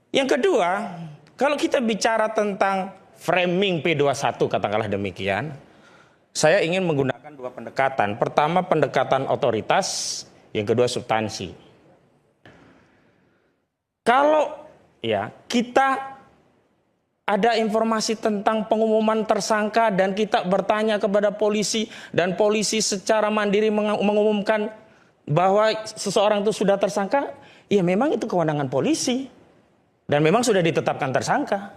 Yang kedua, kalau kita bicara tentang framing P21 katakanlah demikian, saya ingin menggunakan dua pendekatan. Pertama pendekatan otoritas, yang kedua substansi. Kalau ya kita ada informasi tentang pengumuman tersangka dan kita bertanya kepada polisi dan polisi secara mandiri mengumumkan bahwa seseorang itu sudah tersangka, ya memang itu kewenangan polisi dan memang sudah ditetapkan tersangka.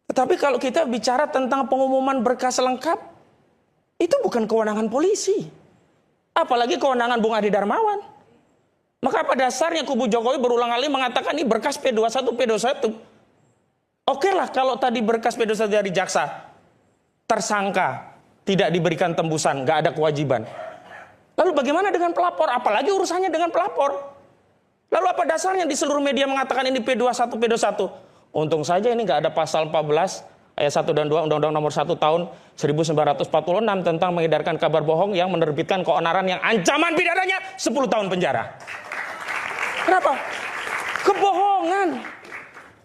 Tetapi kalau kita bicara tentang pengumuman berkas lengkap, itu bukan kewenangan polisi, apalagi kewenangan Bung Adi Darmawan. Maka pada dasarnya kubu Jokowi berulang kali mengatakan ini berkas P21, P21. Oke lah kalau tadi berkas P21 dari jaksa, tersangka, tidak diberikan tembusan, nggak ada kewajiban. Lalu bagaimana dengan pelapor? Apalagi urusannya dengan pelapor. Lalu apa dasarnya di seluruh media mengatakan ini P21, P21? Untung saja ini nggak ada pasal 14 ayat 1 dan 2 Undang-Undang nomor 1 tahun 1946 tentang mengedarkan kabar bohong yang menerbitkan keonaran yang ancaman pidananya 10 tahun penjara. Kenapa? Kebohongan.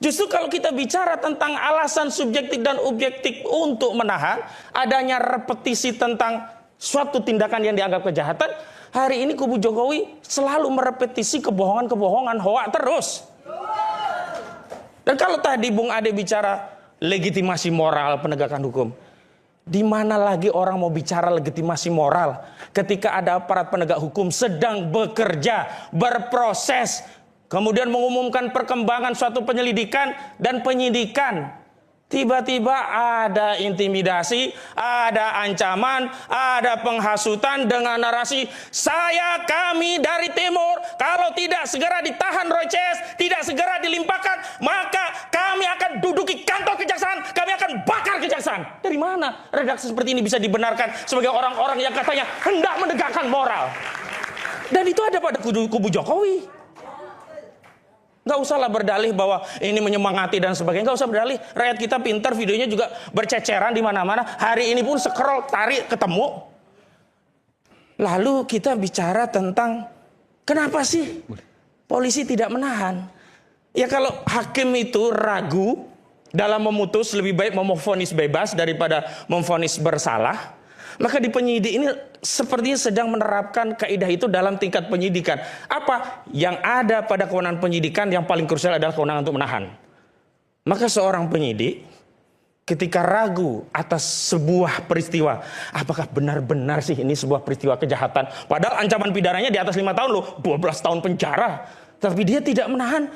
Justru kalau kita bicara tentang alasan subjektif dan objektif untuk menahan, adanya repetisi tentang suatu tindakan yang dianggap kejahatan, hari ini kubu Jokowi selalu merepetisi kebohongan-kebohongan, hoak terus. Dan kalau tadi Bung Ade bicara legitimasi moral penegakan hukum, di mana lagi orang mau bicara legitimasi moral ketika ada aparat penegak hukum sedang bekerja, berproses, kemudian mengumumkan perkembangan suatu penyelidikan dan penyidikan. Tiba-tiba ada intimidasi, ada ancaman, ada penghasutan dengan narasi, kami dari Timur, kalau tidak segera ditahan Roy CS, tidak segera dilimpahkan, maka kami akan duduki kantor kejaksaan, kami akan bakar kejaksaan. Dari mana redaksi seperti ini bisa dibenarkan sebagai orang-orang yang katanya hendak menegakkan moral? Dan itu ada pada kubu Jokowi. Nggak usahlah berdalih bahwa ini menyemangati dan sebagainya. Nggak usah berdalih. Rakyat kita pintar, videonya juga berceceran di mana-mana. Hari ini pun scroll, tarik, ketemu. Lalu kita bicara tentang kenapa sih polisi tidak menahan? Ya kalau hakim itu ragu dalam memutus, lebih baik memvonis bebas daripada memvonis bersalah. Maka di penyidik ini sepertinya sedang menerapkan kaidah itu dalam tingkat penyidikan. Apa yang ada pada kewenangan penyidikan yang paling krusial adalah kewenangan untuk menahan. Maka seorang penyidik ketika ragu atas sebuah peristiwa, apakah benar-benar sih ini sebuah peristiwa kejahatan? Padahal ancaman pidananya di atas 5 tahun loh, 12 tahun penjara. Tapi dia tidak menahan.